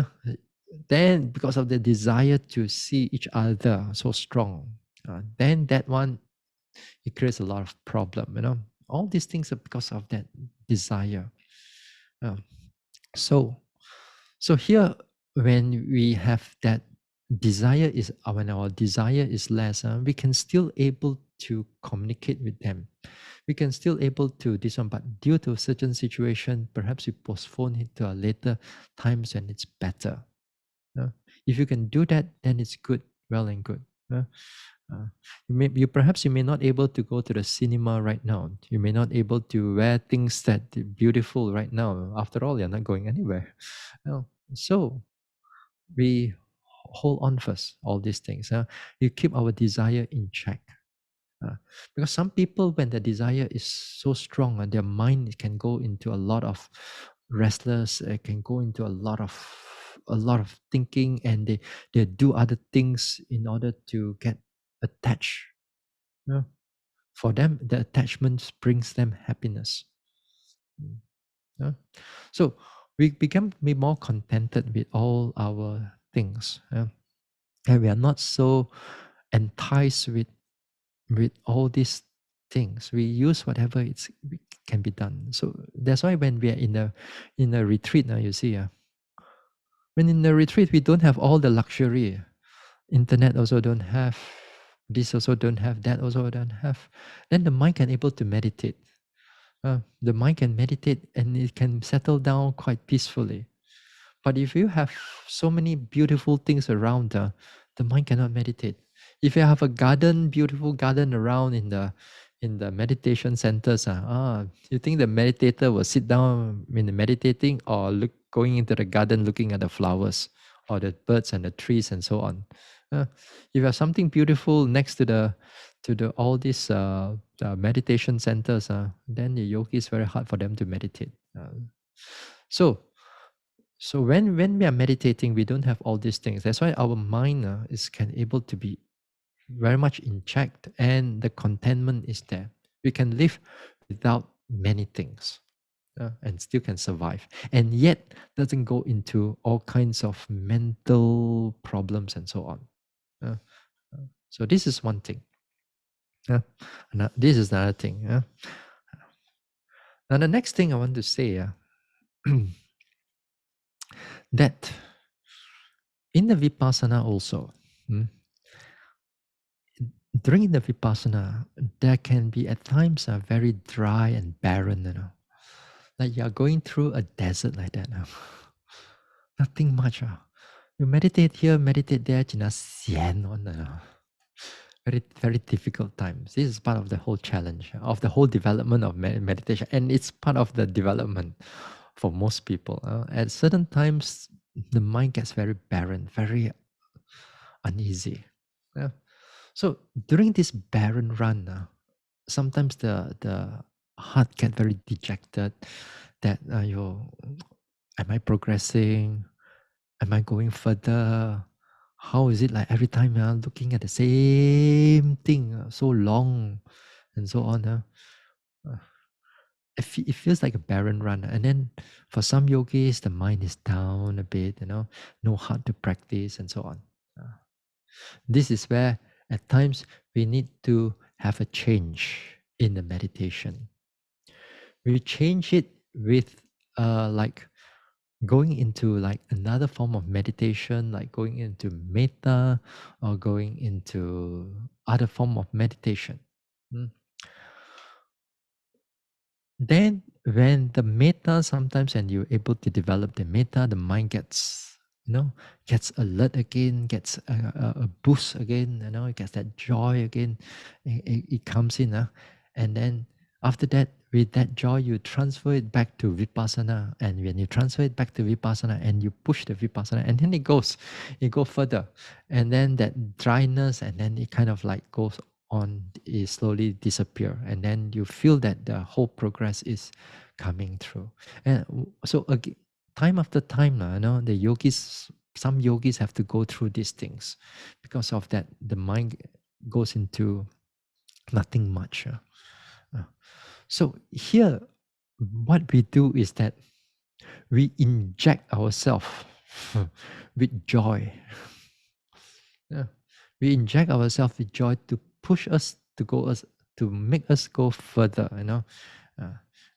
then because of the desire to see each other so strong, then that one, it creates a lot of problem. All these things are because of that desire. Uh, so so here, when we have that desire is when our desire is less, we can still able to communicate with them. We can still able to this one, but due to a certain situation, perhaps we postpone it to a later times when it's better. uh, if you can do that, then it's good, well and good. You may not able to go to the cinema right now. You may not able to wear things that beautiful right now. After all, you're not going anywhere. No. So we hold on first, all these things. You keep our desire in check. Because some people, when the desire is so strong, and their mind can go into a lot of restless, can go into a lot of thinking, and they do other things in order to get attached. For them, the attachment brings them happiness. Uh, so we become be more contented with all our things. And we are not so enticed with all these things. We use whatever can be done. So that's why when we are in a retreat, you see, when in the retreat we don't have all the luxury. Internet also don't have, this also don't have, that also don't have. Then the mind can able to meditate. The mind can meditate and it can settle down quite peacefully. But if you have so many beautiful things around, the mind cannot meditate. If you have a garden, beautiful garden around in the meditation centers, you think the meditator will sit down in the meditating or going into the garden looking at the flowers or the birds and the trees and so on. If you have something beautiful next to the all these meditation centers, then the yogi is very hard for them to meditate. So when we are meditating, we don't have all these things. That's why our mind is can able to be very much in check, and the contentment is there. We can live without many things, and still can survive, and yet doesn't go into all kinds of mental problems and so on. Uh, so this is one thing. This is another thing. Now the next thing I want to say, that in the Vipassana also, during the Vipassana, there can be at times very dry and barren, like you're going through a desert like that. Nothing much. You meditate here, meditate there, very, very difficult times. This is part of the whole challenge, of the whole development of meditation. And it's part of the development for most people. At certain times, the mind gets very barren, very uneasy. Yeah. So during this barren run, sometimes the heart get very dejected. That am I progressing? Am I going further? How is it like every time looking at the same thing so long and so on? It feels like a barren run. And then for some yogis, the mind is down a bit, no heart to practice and so on. This is where at times we need to have a change in the meditation. We change it with like going into like another form of meditation, like going into metta or going into other form of meditation. Then when the metta, sometimes when you're able to develop the metta, the mind gets alert again, gets a boost again, it gets that joy again. It comes in, and then after that, with that joy, you transfer it back to Vipassana. And when you transfer it back to Vipassana and you push the Vipassana, and then it goes further. And then that dryness, and then it kind of like goes on, is slowly disappear. And then you feel that the whole progress is coming through. And so again, time after time, the yogis, some yogis have to go through these things. Because of that, the mind goes into nothing much. So here, what we do is that we inject ourselves with joy. Yeah. We inject ourselves with joy to push us to make us go further.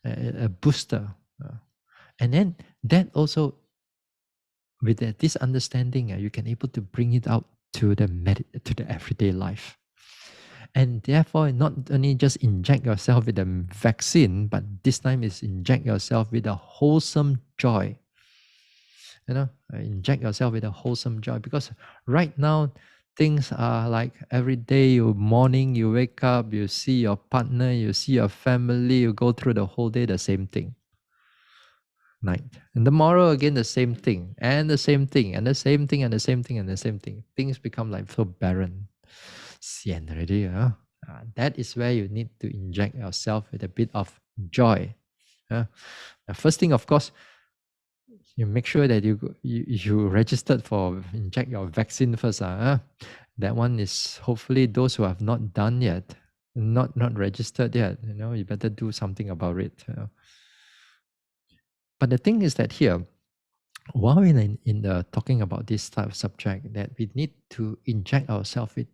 A booster, and then that also with this understanding, you can able to bring it out to to the everyday life. And therefore, not only just inject yourself with a vaccine, but this time is inject yourself with a wholesome joy. Inject yourself with a wholesome joy, because right now things are like every day, morning you wake up, you see your partner, you see your family, you go through the whole day the same thing. Night and tomorrow again the same thing, and the same thing, and the same thing, and the same thing, and the same thing. Things become like so barren. Sian already, that is where you need to inject yourself with a bit of joy. The first thing, of course, you make sure that you registered for inject your vaccine first. That one is hopefully those who have not done yet, not registered yet. You better do something about it. But the thing is that here, while we're in the talking about this type of subject, that we need to inject ourselves with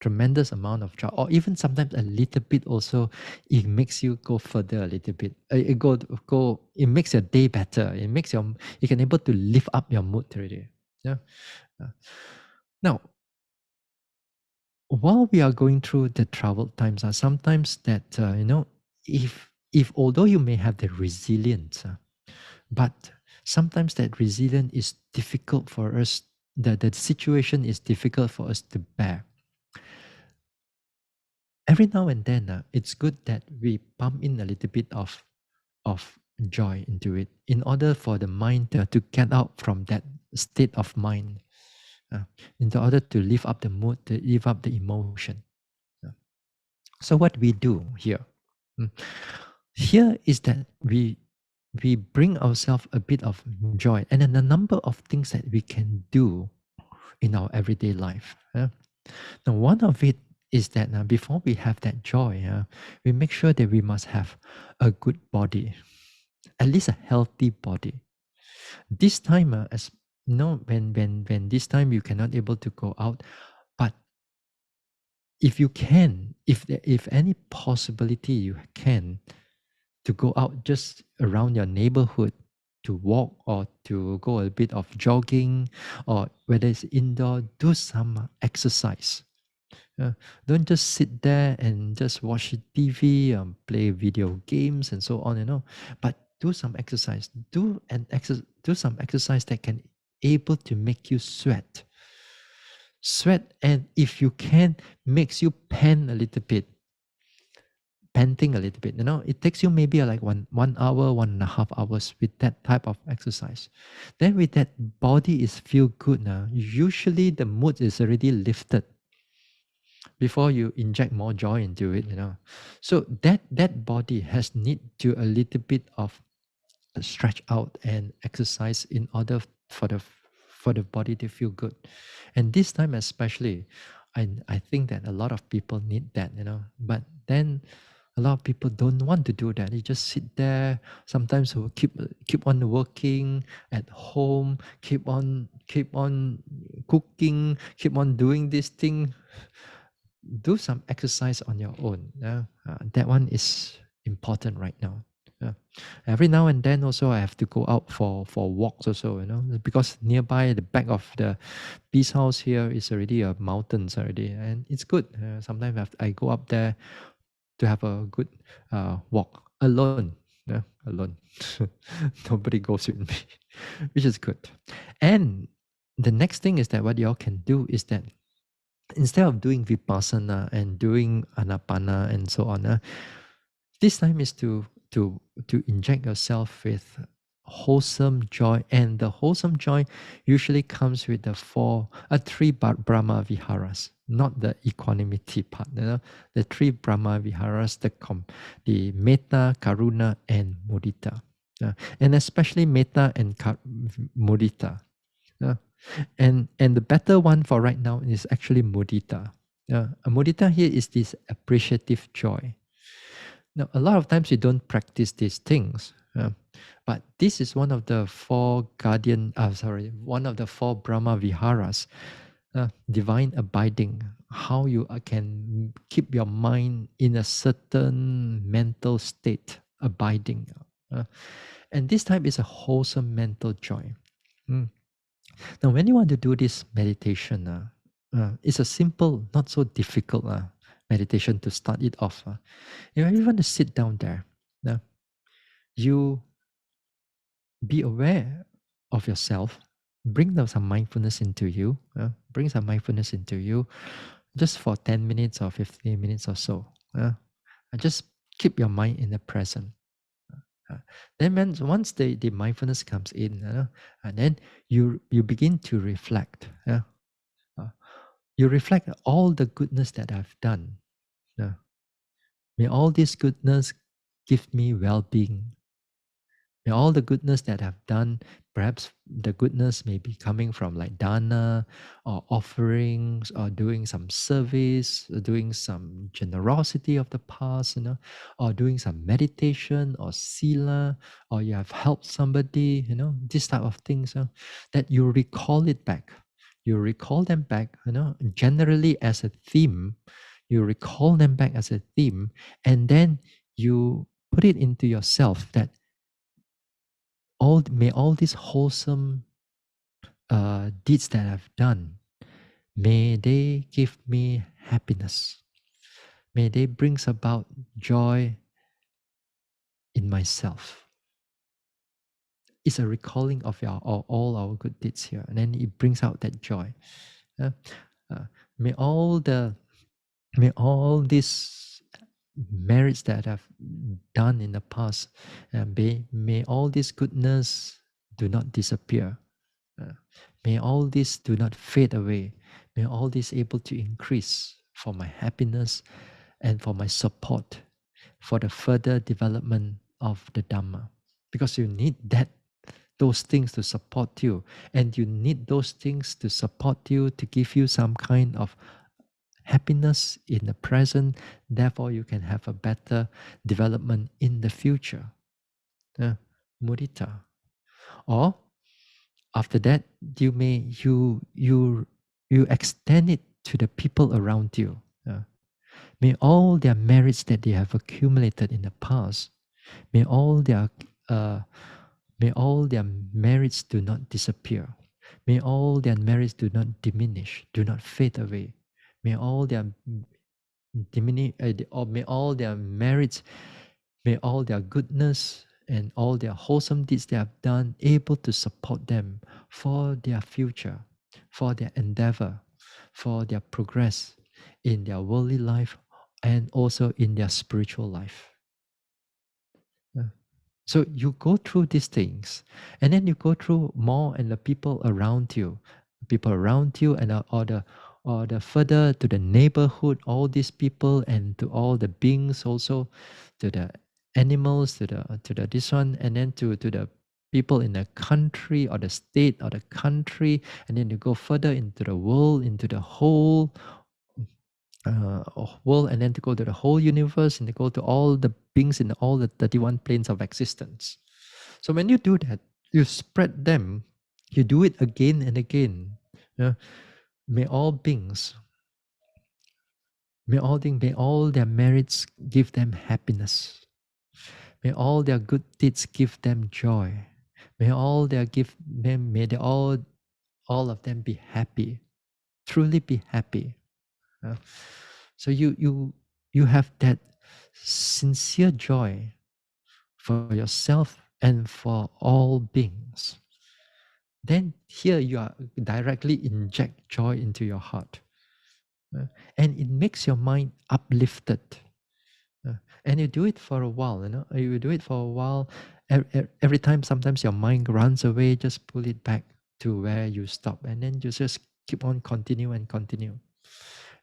tremendous amount of joy, or even sometimes a little bit also, it makes you go further a little bit. It makes your day better. It makes you can able to lift up your mood already. Yeah. Uh, Now, while we are going through the troubled times, sometimes that if although you may have the resilience, but sometimes that resilience is difficult for us. The situation is difficult for us to bear. Every now and then, it's good that we pump in a little bit of joy into it in order for the mind to get out from that state of mind, uh, in order to lift up the mood, to lift up the emotion. uh. So what we do here, mm, here is that we bring ourselves a bit of joy and then a number of things that we can do in our everyday life. Now, one of it is that before we have that joy, we make sure that we must have a good body, at least a healthy body. This time, as when this time you cannot able to go out, but if you can, if any possibility you can, to go out just around your neighborhood to walk or to go a bit of jogging, or whether it's indoor, do some exercise. Don't just sit there and just watch TV, play video games and so on, but do some exercise. Do some exercise that can able to make you sweat. Sweat, and if you can, makes you pant a little bit, panting a little bit. It takes you maybe like one hour, 1.5 hours with that type of exercise. Then with that body is feel good now. Usually the mood is already lifted before you inject more joy into it. So that body has need to a little bit of stretch out and exercise in order for the body to feel good. And this time especially, I think that a lot of people need that. But then a lot of people don't want to do that. They just sit there. Sometimes will keep on working at home, keep on cooking, keep on doing this thing. Do some exercise on your own. That one is important right now. Yeah. Every now and then also I have to go out for walks also, because nearby the back of the peace house here is already a mountains already, and it's good. Sometimes I go up there to have a good walk alone. Yeah, alone. Nobody goes with me, which is good. And the next thing is that what y'all can do is that instead of doing Vipassanā and doing Anapana and so on, this time is to inject yourself with wholesome joy, and the wholesome joy usually comes with three Brahma Viharas, not the equanimity part. The three Brahma Viharas, the Metta, Karuna, and Mudita, and especially Metta and Mudita. Uh, and the better one for right now is actually mudita. Mudita here is this appreciative joy. Now, a lot of times you don't practice these things, but this is one of the one of the four Brahma Viharas, divine abiding. How you can keep your mind in a certain mental state, abiding. And this time is a wholesome mental joy. Mm. Now, when you want to do this meditation, it's a simple, not so difficult meditation to start it off. If you want to sit down there, you be aware of yourself, bring down some mindfulness into you, just for 10 minutes or 15 minutes or so. And just keep your mind in the present. Then once the mindfulness comes in, and then you begin to reflect. You reflect all the goodness that I've done. May all this goodness give me well-being. May all the goodness that I've done, perhaps the goodness may be coming from like dana or offerings or doing some service, or doing some generosity of the past, or doing some meditation or sila, or you have helped somebody, this type of things, that you recall it back. You recall them back, generally as a theme. You recall them back as a theme, and then you put it into yourself that may all these wholesome deeds that I've done, may they give me happiness. May they brings about joy in myself. It's a recalling of all our good deeds here, and then it brings out that joy. Uh, uh, may all the may all these merits that I've done in the past, may all this goodness do not disappear. Uh, may all this do not fade away. May all this able to increase for my happiness and for my support for the further development of the Dhamma. Because you need those things to support you, and you need those things to support you to give you some kind of happiness in the present. Therefore, you can have a better development in the future. Mudita. Or after that, you extend it to the people around you. May all their merits that they have accumulated in the past, may all their uh, may all their merits do not disappear. May all their merits do not diminish, do not fade away. May all their diminish, or may all their merits, may all their goodness and all their wholesome deeds they have done able to support them for their future, for their endeavor, for their progress in their worldly life and also in their spiritual life. So you go through these things, and then you go through more and the people around you, and or the further to the neighborhood, all these people, and to all the beings also, to the animals, to the this one, and then to the people in the country or the state or the country, and then you go further into the world, into the whole world, and then to go to the whole universe, and to go to all the beings in all the 31 planes of existence. So when you do that, you spread them, you do it again and again. May all beings, may all their merits give them happiness. May all their good deeds give them joy. May they all of them be happy, truly be happy. So you have that sincere joy for yourself and for all beings. Then here you are directly inject joy into your heart. And it makes your mind uplifted. And you do it for a while, you do it for a while. Every time, sometimes your mind runs away, just pull it back to where you stop. And then you just keep on continue and continue.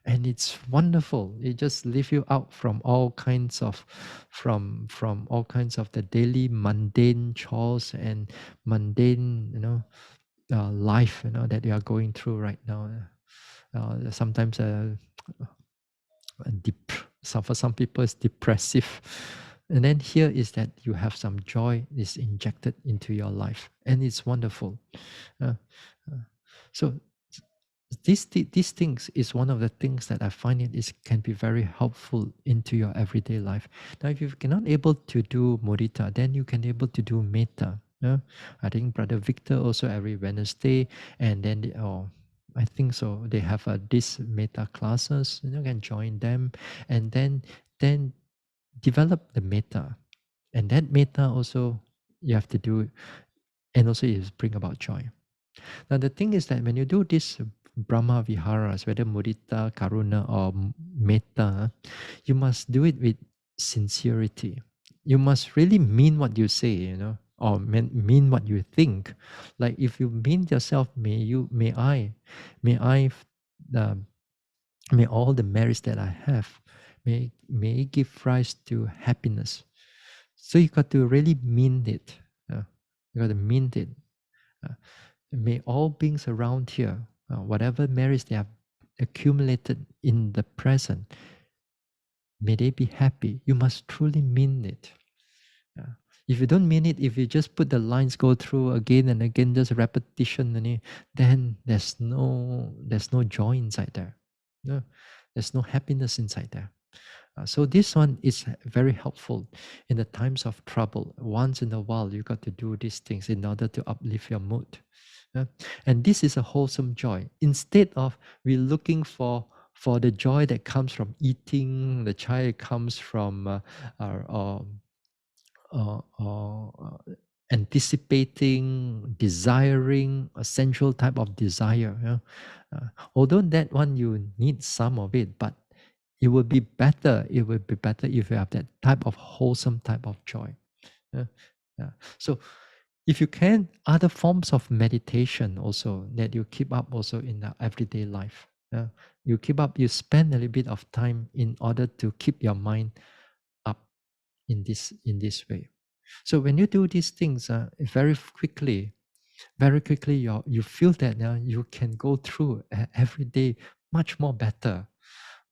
And it's wonderful. It just leave you out from all kinds of from all kinds of the daily mundane chores and mundane life that you are going through right now. Sometimes for some people it's depressive, and then here is that you have some joy is injected into your life, and it's wonderful. uh, uh, so these things is one of the things that I find can be very helpful into your everyday life. Now, if you cannot able to do mudita, then you can able to do metta. I think Brother Victor also every Wednesday, and then I think so. They have these metta classes. You can join them, and then develop the metta, and that metta also you have to do, and also it bring about joy. Now, the thing is that when you do this Brahma Viharas, whether Mudita, Karuna, or Metta, you must do it with sincerity. You must really mean what you say, or mean what you think. Like if you mean yourself, may I, uh, may all the merits that I have, may it give rise to happiness. So you got to really mean it. You got to mean it. Uh, may all beings around here, whatever merits they have accumulated in the present, may they be happy. You must truly mean it. Yeah. If you don't mean it, if you just put the lines go through again and again, just repetition, then there's no joy inside there. No, there's no happiness inside there. So this one is very helpful in the times of trouble. Once in a while, you got to do these things in order to uplift your mood. And this is a wholesome joy. Instead of we looking for the joy that comes from eating, the joy that comes from anticipating, desiring, a sensual type of desire. Although that one you need some of it, but it would be better. It would be better if you have that type of wholesome type of joy. Yeah. Yeah. So if you can, other forms of meditation also that you keep up also in the everyday life. Yeah. You keep up, you spend a little bit of time in order to keep your mind up in this way. So when you do these things, very quickly you feel that you can go through every day much more better.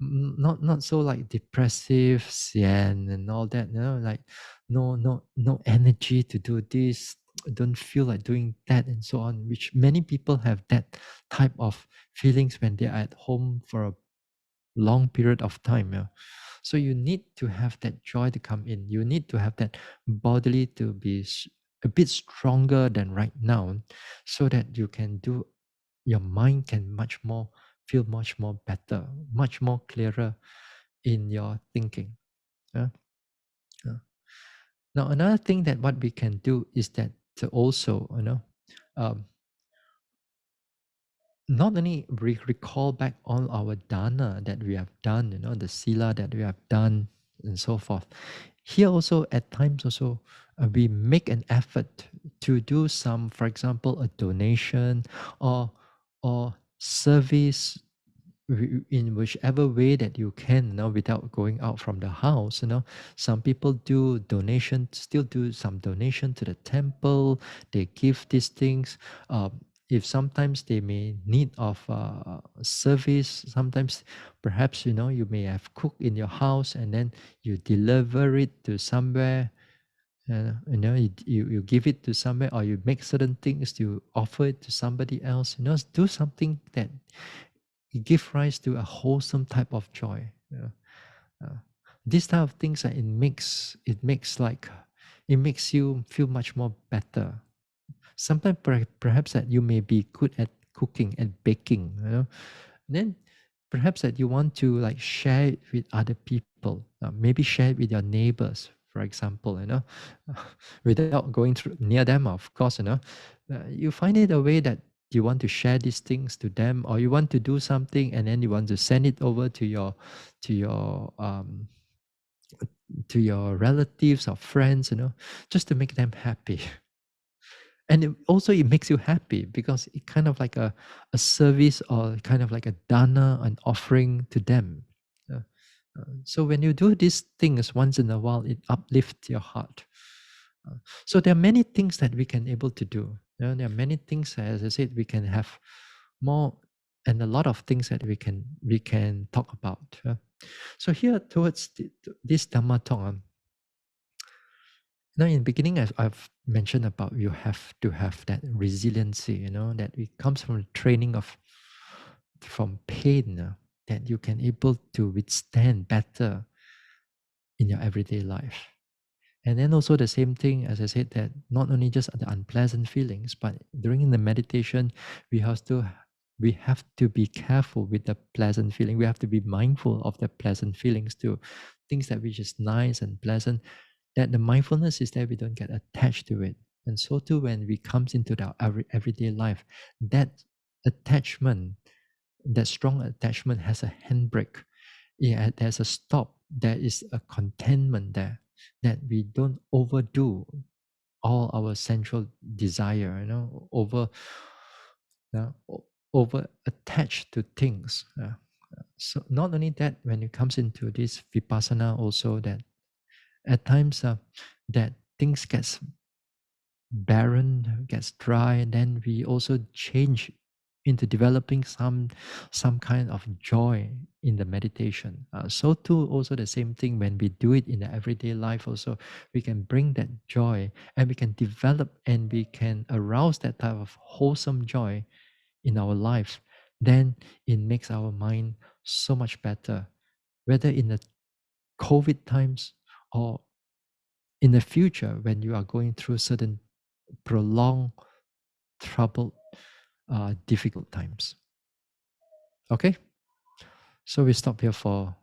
Not so like depressive, sian and all that. Like no energy to do this. Don't feel like doing that and so on. Which many people have that type of feelings when they are at home for a long period of time. Yeah. So you need to have that joy to come in. You need to have that bodily to be a bit stronger than right now, so that you can do. Your mind can feel much more better, much more clearer in your thinking. Yeah. Yeah. Now another thing that what we can do is that to also um, not only recall back all our dana that we have done, the sila that we have done, and so forth. Here also, at times also, we make an effort to do some, for example, a donation or service in whichever way that you can, without going out from the house. Some people do donation, still do some donation to the temple. They give these things. If sometimes they may need of service, sometimes perhaps you may have cooked in your house and then you deliver it to somewhere. You give it to somewhere, or you make certain things to offer it to somebody else. Do something that it gives rise to a wholesome type of joy. Uh, these type of things, it makes you feel much more better. Sometimes perhaps that you may be good at cooking and baking, then perhaps that you want to like share it with other people, maybe share it with your neighbors, for example, without going through near them, of course. You find it a way that you want to share these things to them, or you want to do something and then you want to send it over to your relatives or friends, just to make them happy. And it makes you happy because it kind of like a service, or kind of like a dana, an offering to them. So when you do these things once in a while, it uplifts your heart. So there are many things that we can able to do. There are many things, as I said, we can have more, and a lot of things that we can talk about. So here towards this Dhamma talk, now in the beginning, I've mentioned about you have to have that resiliency, that it comes from the training from pain, that you can able to withstand better in your everyday life. And then also the same thing, as I said, that not only just the unpleasant feelings, but during the meditation, we have to be careful with the pleasant feeling. We have to be mindful of the pleasant feelings too. Things that which is nice and pleasant, that the mindfulness is that we don't get attached to it. And so too when we comes into our everyday life, that attachment, that strong attachment has a handbrake. Yeah, there's a stop. There is a contentment there, that we don't overdo all our sensual desire, over attached to things. So not only that, when it comes into this vipassana, also that at times that things gets barren, gets dry, and then we also change into developing some kind of joy in the meditation. So too, also the same thing when we do it in the everyday life. Also, we can bring that joy, and we can develop, and we can arouse that type of wholesome joy in our life. Then it makes our mind so much better, whether in the COVID times or in the future when you are going through certain prolonged, troubled, difficult times. Okay, so we stop here for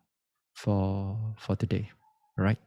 today. All right.